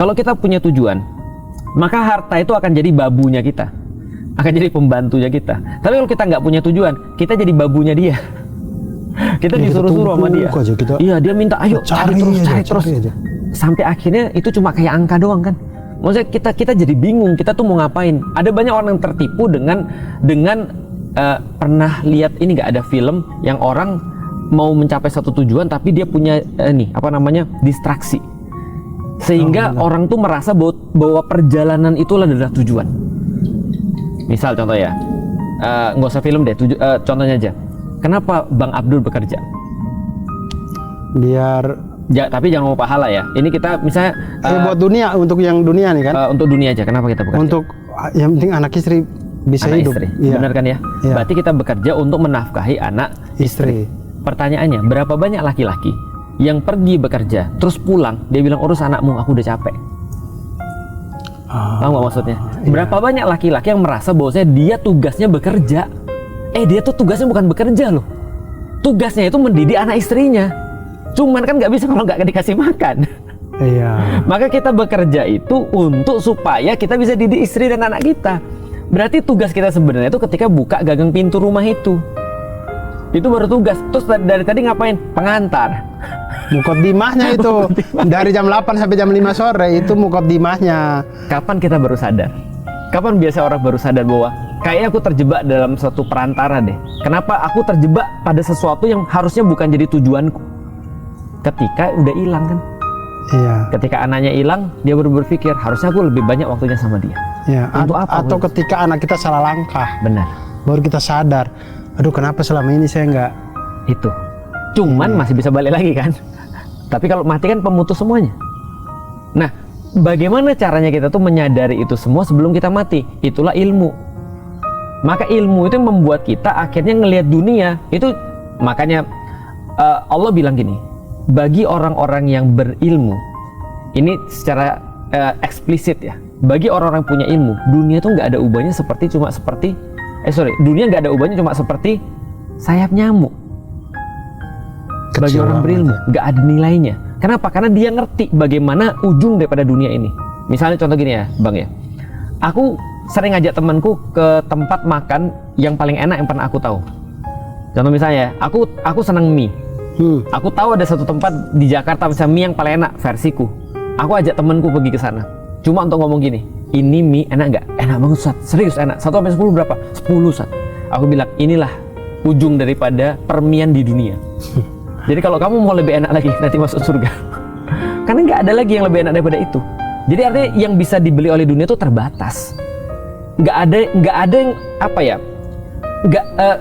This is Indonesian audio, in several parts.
Kalau kita punya tujuan, maka harta itu akan jadi babunya kita, akan jadi pembantunya kita. Tapi kalau kita nggak punya tujuan, kita jadi babunya dia. Kita Ya, disuruh-suruh sama dia. Iya, dia minta ayo cari terus. Aja. Sampai akhirnya itu cuma kayak angka doang kan. Maksudnya kita jadi bingung, kita tuh mau ngapain. Ada banyak orang yang tertipu dengan pernah lihat ini nggak, ada film yang orang mau mencapai satu tujuan tapi dia punya distraksi. Sehingga orang tuh merasa bahwa perjalanan itulah adalah tujuan. Misal contoh ya, nggak usah film deh, contohnya aja. Kenapa Bang Abdul bekerja? Tapi jangan mau pahala ya. Ini kita misalnya buat dunia, untuk yang dunia nih kan? Untuk dunia aja. Kenapa kita bekerja? Untuk yang penting anak istri bisa anak hidup. Istri. Iya. Benar kan ya? Iya. Berarti kita bekerja untuk menafkahi anak istri. Pertanyaannya, berapa banyak laki-laki yang pergi bekerja terus pulang dia bilang urus anakmu, aku udah capek. Paham nggak maksudnya? Iya. Berapa banyak laki-laki yang merasa bahwasanya dia tugasnya bekerja? Dia tuh tugasnya bukan bekerja loh. Tugasnya itu mendidik anak istrinya. Cuman kan nggak bisa kalau nggak dikasih makan. Iya. Maka kita bekerja itu untuk supaya kita bisa didik istri dan anak kita. Berarti tugas kita sebenarnya itu ketika buka gagang pintu rumah itu baru tugas. Terus dari tadi ngapain? Pengantar. Mukaddimahnya itu dari jam 8 sampai jam 5 sore itu mukaddimahnya. Kapan kita baru sadar? Kapan biasa orang baru sadar bahwa kayaknya aku terjebak dalam suatu perantara deh. Kenapa aku terjebak pada sesuatu yang harusnya bukan jadi tujuanku? Ketika udah hilang kan? Iya. Ketika anaknya hilang, dia baru berpikir harusnya aku lebih banyak waktunya sama dia. Iya. Untuk apa? Atau ketika anak kita salah langkah. Benar. Baru kita sadar. Aduh, kenapa selama ini saya nggak itu? Cuman masih bisa balik lagi kan? Tapi kalau mati kan pemutus semuanya. Nah, bagaimana caranya kita tuh menyadari itu semua sebelum kita mati? Itulah ilmu. Maka ilmu itu membuat kita akhirnya ngelihat dunia itu. Makanya Allah bilang gini, bagi orang-orang yang berilmu, ini secara eksplisit ya, bagi orang-orang punya ilmu, dunia itu nggak ada ubahnya dunia nggak ada ubahnya cuma seperti sayap nyamuk. Bagi orang berilmu nggak ada nilainya. Kenapa? Karena dia ngerti bagaimana ujung daripada dunia ini. Misalnya contoh gini ya Bang ya, aku sering ngajak temanku ke tempat makan yang paling enak yang pernah aku tahu. Contoh misalnya, aku senang mie. Aku tahu ada satu tempat di Jakarta misalnya mie yang paling enak versiku. Aku ajak temanku pergi ke sana. Cuma untuk ngomong gini, ini mie enak nggak? Enak banget Ustaz, serius enak. 1 sampai 10 berapa? 10 Ustaz. Aku bilang inilah ujung daripada permian di dunia. Jadi kalau kamu mau lebih enak lagi nanti masuk surga. Karena nggak ada lagi yang lebih enak daripada itu. Jadi artinya yang bisa dibeli oleh dunia itu terbatas. Nggak ada yang apa ya?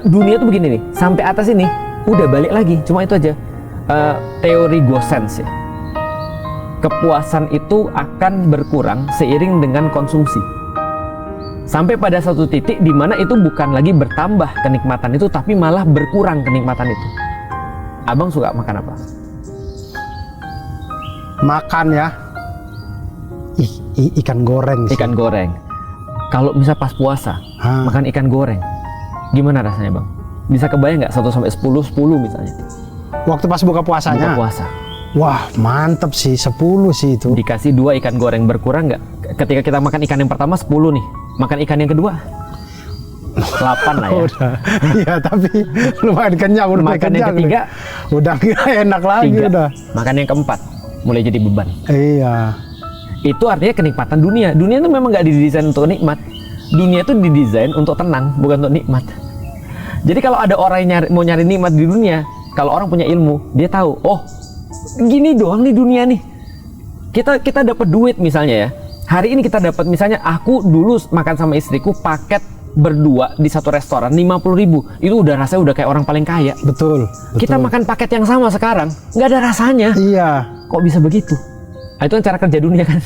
Dunia tuh begini nih, sampai atas ini udah balik lagi. Cuma itu aja. Teori Gosens ya. Kepuasan itu akan berkurang seiring dengan konsumsi. Sampai pada satu titik di mana itu bukan lagi bertambah kenikmatan itu, tapi malah berkurang kenikmatan itu. Abang suka makan apa? Makan ya, ikan goreng sih. Ikan goreng. Kalau misal pas puasa, makan ikan goreng, gimana rasanya Bang? Bisa kebayang nggak 1 sampai 10 misalnya? Waktu pas buka puasanya? Buka puasa. Wah mantep sih, 10 sih itu. Dikasih 2 ikan goreng, berkurang nggak? Ketika kita makan ikan yang pertama 10 nih, makan ikan yang kedua 8 lah ya. Udah, iya tapi lumayan kenyang. Udah makan yang ketiga udah nggak enak lagi 3. udah. Makan yang keempat mulai jadi beban. Iya. Itu artinya kenikmatan dunia. Dunia itu memang nggak didesain untuk nikmat. Dunia itu didesain untuk tenang, bukan untuk nikmat. Jadi kalau ada orang yang mau nyari nikmat di dunia, kalau orang punya ilmu, dia tahu, oh gini doang nih dunia nih. Kita dapat duit misalnya ya. Hari ini kita dapat misalnya, aku dulu makan sama istriku paket berdua di satu restoran 50.000, itu udah rasanya udah kayak orang paling kaya. Betul. Kita makan paket yang sama sekarang nggak ada rasanya. Iya. Kok bisa begitu? Nah, itu kan cara kerja dunia kan.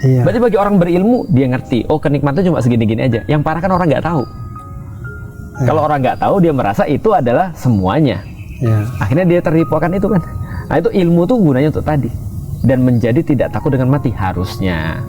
Iya. Berarti bagi orang berilmu dia ngerti, oh kenikmatan cuma segini-gini aja. Yang parah kan orang nggak tahu. Iya. Kalau orang nggak tahu dia merasa itu adalah semuanya. Iya. Akhirnya dia tertipu akan itu kan. Nah itu ilmu tuh gunanya untuk tadi, dan menjadi tidak takut dengan mati harusnya.